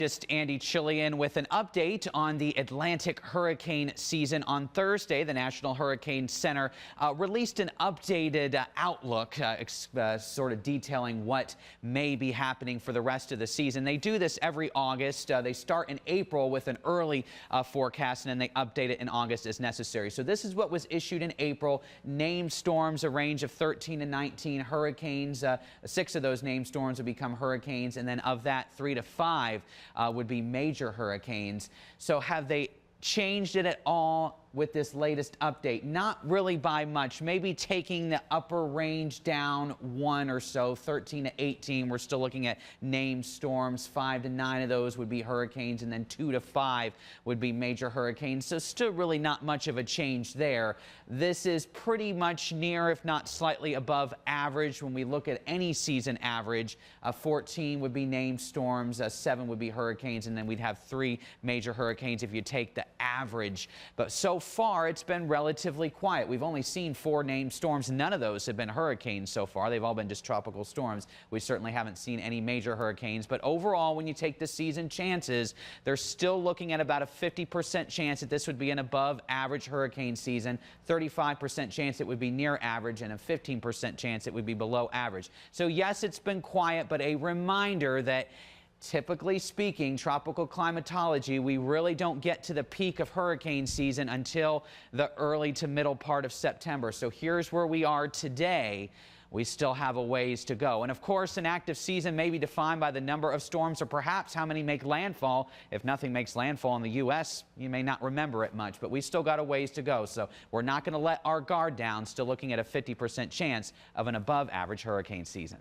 Just Andy Chillian with an update on the Atlantic hurricane season. On Thursday, the National Hurricane Center released an updated outlook, sort of detailing what may be happening for the rest of the season. They do this every August. They start in April with an early forecast, and then they update it in August as necessary. So this is what was issued in April. Named storms, a range of 13 to 19 hurricanes. 6 of those named storms would become hurricanes, and then of that, 3 to 5 would be major hurricanes. So have they changed it at all with this latest update? Not really by much. Maybe taking the upper range down 1 or so, 13 to 18. We're still looking at named storms. 5 to 9 of those would be hurricanes, and then 2 to 5 would be major hurricanes. So still really not much of a change there. This is pretty much near, if not slightly above average when we look at any season average. 14 would be named storms, 7 would be hurricanes, and then we'd have 3 major hurricanes if you take the average. But so far, it's been relatively quiet. We've only seen 4 named storms. None of those have been hurricanes so far. They've all been just tropical storms. We certainly haven't seen any major hurricanes. But overall, when you take the season chances, they're still looking at about a 50% chance that this would be an above average hurricane season, 35% chance it would be near average, and a 15% chance it would be below average. So yes, it's been quiet, but a reminder that typically speaking, tropical climatology, we really don't get to the peak of hurricane season until the early to middle part of September. So here's where we are today. We still have a ways to go. And of course, an active season may be defined by the number of storms or perhaps how many make landfall. If nothing makes landfall in the U.S., you may not remember it much, but we still got a ways to go. So we're not going to let our guard down, still looking at a 50% chance of an above average hurricane season.